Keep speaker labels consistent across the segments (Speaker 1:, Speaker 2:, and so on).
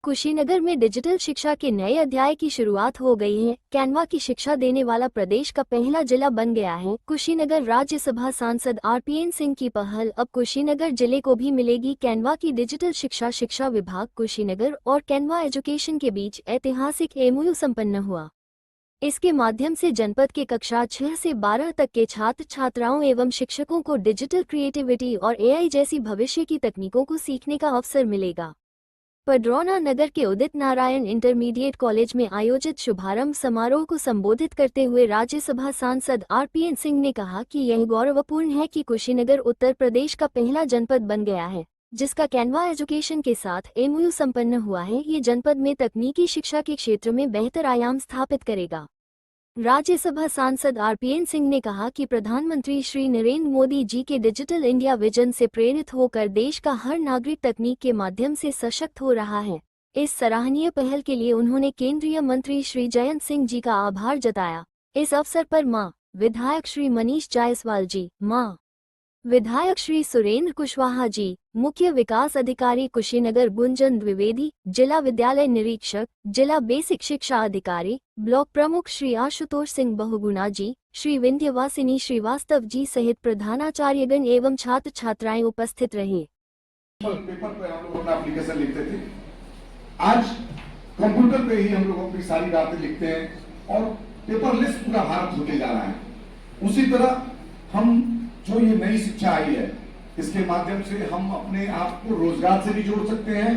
Speaker 1: कुशीनगर में डिजिटल शिक्षा के नए अध्याय की शुरुआत हो गई है। कैनवा की शिक्षा देने वाला प्रदेश का पहला जिला बन गया है। कुशीनगर राज्यसभा सांसद आरपीएन सिंह की पहल अब कुशीनगर जिले को भी मिलेगी। कैनवा की डिजिटल शिक्षा शिक्षा विभाग कुशीनगर और कैनवा एजुकेशन के बीच ऐतिहासिक एमओयू संपन्न हुआ। इसके माध्यम से जनपद के कक्षा 6 से 12 तक के छात्र छात्राओं एवं शिक्षकों को डिजिटल क्रिएटिविटी और एआई जैसी भविष्य की तकनीकों को सीखने का अवसर मिलेगा। पडरौना नगर के उदित नारायण इंटरमीडिएट कॉलेज में आयोजित शुभारंभ समारोह को संबोधित करते हुए राज्यसभा सांसद आरपीएन सिंह ने कहा कि यह गौरवपूर्ण है कि कुशीनगर उत्तर प्रदेश का पहला जनपद बन गया है, जिसका कैनवा एजुकेशन के साथ एमओयू संपन्न हुआ है। ये जनपद में तकनीकी शिक्षा के क्षेत्र में बेहतर आयाम स्थापित करेगा। राज्यसभा सांसद आरपीएन सिंह ने कहा कि प्रधानमंत्री श्री नरेंद्र मोदी जी के डिजिटल इंडिया विजन से प्रेरित होकर देश का हर नागरिक तकनीक के माध्यम से सशक्त हो रहा है। इस सराहनीय पहल के लिए उन्होंने केंद्रीय मंत्री श्री जयंत सिंह जी का आभार जताया। इस अवसर पर मां विधायक श्री मनीष जायसवाल जी, मां विधायक श्री सुरेंद्र कुशवाहा जी, मुख्य विकास अधिकारी कुशीनगर गुंजन द्विवेदी, जिला विद्यालय निरीक्षक, जिला बेसिक शिक्षा अधिकारी, ब्लॉक प्रमुख श्री आशुतोष सिंह बहुगुणा जी, श्री विंध्यवासिनी श्रीवास्तव जी सहित प्रधानाचार्यगण एवं छात्र छात्राएं उपस्थित रहे।
Speaker 2: पेपर पे हम लोग अपना एप्लीकेशन लिखते थे, आज कंप्यूटर पे ही हम लोग अपनी सारी बातें लिखते हैं और पेपरलेस पूरा भारत होते जा रहा है। उसी तरह हम जो ये नई शिक्षा आई है, इसके माध्यम से हम अपने आप को रोजगार से भी जोड़ सकते हैं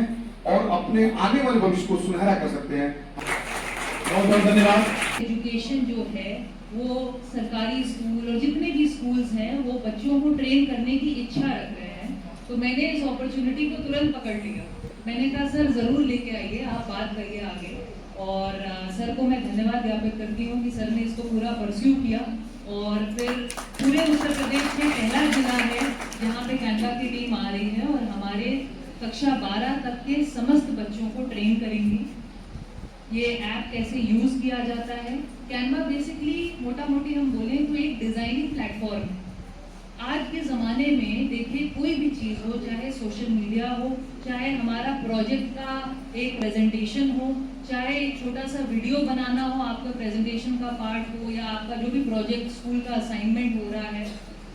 Speaker 2: और अपने आने वाले भविष्य को सुनहरा कर सकते हैं। बहुत बहुत धन्यवाद।
Speaker 3: एजुकेशन जो है वो सरकारी स्कूल और जितने भी स्कूल्स हैं वो बच्चों को ट्रेन करने की इच्छा रख रहे हैं, तो मैंने इस अपॉर्चुनिटी को तुरंत पकड़ लिया। मैंने कहा सर जरूर लेके आइए, आप बात करिए आगे। और सर को मैं धन्यवाद ज्ञापित करती हूँ कि सर ने इसको पूरा परस्यू किया और फिर पूरे उत्तर प्रदेश में पहला जिला है जहाँ पे कैनवा की टीम आ रही है और हमारे कक्षा 12 तक के समस्त बच्चों को ट्रेन करेंगी। ये ऐप कैसे यूज किया जाता है। कैनवा बेसिकली मोटा मोटी हम बोलें तो एक डिजाइनिंग प्लेटफॉर्म है। आज के ज़माने में देखिए कोई भी चीज़ हो, चाहे सोशल मीडिया हो, चाहे हमारा प्रोजेक्ट का एक प्रेजेंटेशन हो, चाहे एक छोटा सा वीडियो बनाना हो, आपका प्रेजेंटेशन का पार्ट हो या आपका जो भी प्रोजेक्ट स्कूल का असाइनमेंट हो रहा है,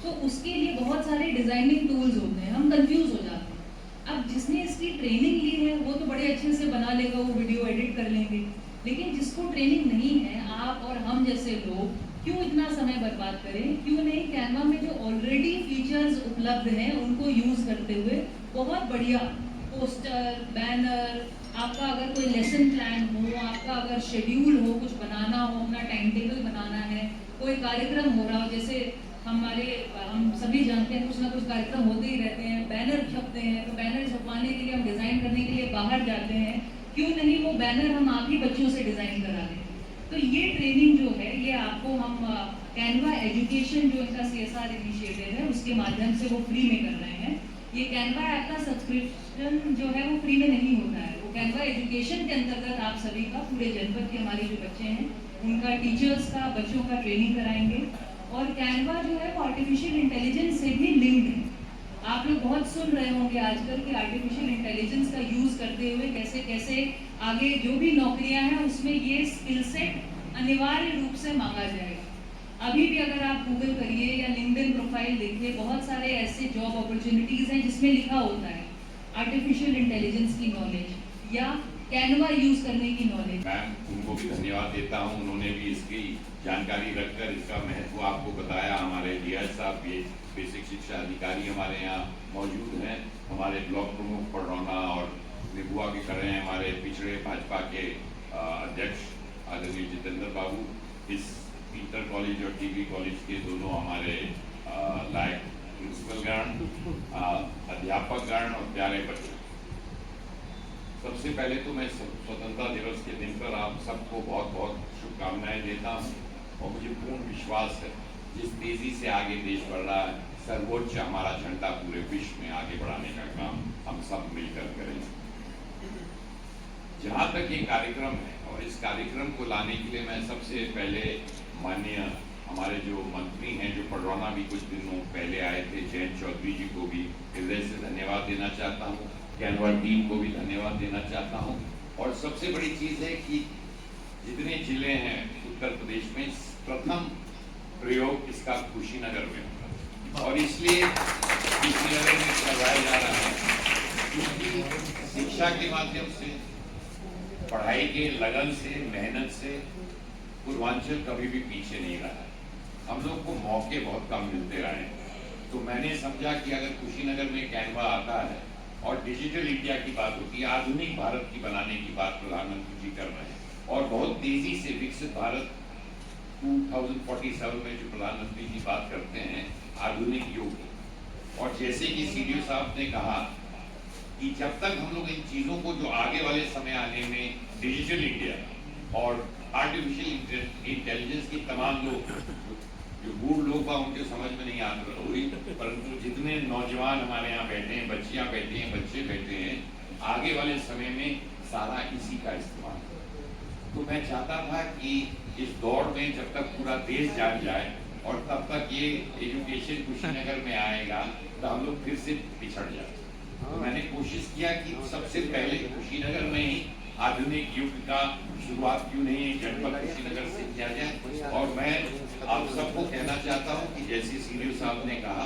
Speaker 3: तो उसके लिए बहुत सारे डिज़ाइनिंग टूल्स होते हैं। हम कंफ्यूज हो जाते हैं। अब जिसने इसकी ट्रेनिंग ली है वो तो बड़े अच्छे से बना लेगा, वो वीडियो एडिट कर लेंगे, लेकिन जिसको ट्रेनिंग नहीं है, आप और हम जैसे लोग क्यों इतना समय बर्बाद करें? क्यों नहीं कैनवा में जो ऑलरेडी फीचर्स उपलब्ध हैं उनको यूज करते हुए बहुत बढ़िया पोस्टर, बैनर, आपका अगर कोई लेसन प्लान हो, आपका अगर शेड्यूल हो, कुछ बनाना हो, अपना टाइम टेबल बनाना है, कोई कार्यक्रम हो रहा हो, जैसे हम सभी जानते हैं कुछ ना कुछ कार्यक्रम होते ही रहते हैं, बैनर छपते हैं, तो बैनर छपवाने के लिए हम डिजाइन करने के लिए बाहर जाते हैं, क्यों नहीं वो बैनर हम आप ही बच्चों से डिजाइन करा दें। तो ये ट्रेनिंग जो है ये आपको हम कैनवा एजुकेशन जो इनका CSR इनिशिएटिव है उसके माध्यम से वो फ्री में कर रहे हैं। ये कैनवा ऐप का सब्सक्रिप्शन जो है वो फ्री में नहीं होता है, वो कैनवा एजुकेशन के अंतर्गत आप सभी का, पूरे जनपद के हमारे जो बच्चे हैं उनका, टीचर्स का, बच्चों का ट्रेनिंग कराएंगे। और कैनवा जो है वो आर्टिफिशियल इंटेलिजेंस से भी लिंक्ड है। आप लोग बहुत सुन रहे होंगे आजकल कि आर्टिफिशियल इंटेलिजेंस का यूज करते हुए कैसे कैसे आगे जो भी नौकरियां हैं उसमें ये स्किल सेट अनिवार्य रूप से मांगा जाएगा। अभी भी अगर आप गूगल करिए या लिंक्डइन प्रोफाइल देखिए, बहुत सारे ऐसे जॉब अपॉर्चुनिटीज हैं जिसमें लिखा होता है आर्टिफिशियल इंटेलिजेंस की नॉलेज या कैनवा यूज करने की नॉलेज।
Speaker 4: मैं उनको भी धन्यवाद देता हूं, उन्होंने भी इसकी जानकारी रखकर इसका महत्व आपको बताया। हमारे डीआई साहब भी बेसिक शिक्षा अधिकारी हमारे यहाँ मौजूद हैं, हमारे ब्लॉक प्रमुख पडरौना और निबुआ भी कर रहे हैं, हमारे पिछड़े भाजपा के अध्यक्ष आदरणीय जितेंद्र बाबू, इस इंटर कॉलेज और टीवी कॉलेज के दोनों हमारे लायक प्रिंसिपलगण, अध्यापकगण और प्यारे बच्चे। सबसे पहले तो मैं स्वतंत्रता दिवस के दिन पर आप सबको बहुत बहुत शुभकामनाएं देता हूं और मुझे पूर्ण विश्वास है जिस तेजी से आगे देश बढ़ रहा है, सर्वोच्च हमारा झंडा पूरे विश्व में आगे बढ़ाने का काम हम सब मिलकर करेंगे। जहां तक ये कार्यक्रम है और इस कार्यक्रम को लाने के लिए मैं सबसे पहले माननीय हमारे जो मंत्री हैं, जो पडरौना भी कुछ दिनों पहले आए थे, जयंत चौधरी जी को भी हृदय से धन्यवाद देना चाहता हूँ। कैनवा टीम को भी धन्यवाद देना चाहता हूँ सबसे बड़ी चीज है कि जितने जिले हैं उत्तर प्रदेश में प्रथम प्रयोग इसका कुशीनगर में होगा और इसलिए कुशीनगर में करवाया जा रहा है क्योंकि शिक्षा के माध्यम से, पढ़ाई के लगन से, मेहनत से पूर्वांचल कभी भी पीछे नहीं रहा है। हम लोग को मौके बहुत कम मिलते रहे हैं, तो मैंने समझा कि अगर कुशीनगर में कैनवा आता है और डिजिटल इंडिया की बात होती है, आधुनिक भारत की बनाने की बात प्रधानमंत्री जी कर रहे हैं और बहुत तेजी से विकसित भारत 2047 में जो प्रधानमंत्री जी बात करते हैं आधुनिक युग, और जैसे कि सीडीओ साहब ने कहा कि जब तक हम लोग इन चीजों को जो आगे वाले समय आने में डिजिटल इंडिया और आर्टिफिशियल इंटेलिजेंस की तमाम लोग जो बूढ़ लोग बा उनके समझ में नहीं आ रही, परंतु जितने नौजवान हमारे यहाँ बैठे हैं, बच्चियां बैठी हैं, बच्चे बैठे हैं, आगे वाले समय में सारा इसी का इस्तेमाल। तो मैं चाहता था कि इस दौड़ में जब तक पूरा देश जान जाए और तब तक ये एजुकेशन कुशीनगर में आएगा तो हम लोग फिर से पिछड़ जाए। तो मैंने कोशिश किया कि सबसे पहले कुशीनगर में ही आधुनिक युग का शुरुआत क्यों नहीं जनपद कुशीनगर से किया जाए। और मैं आप सबको कहना चाहता हूँ कि जैसे सीडीओ साहब ने कहा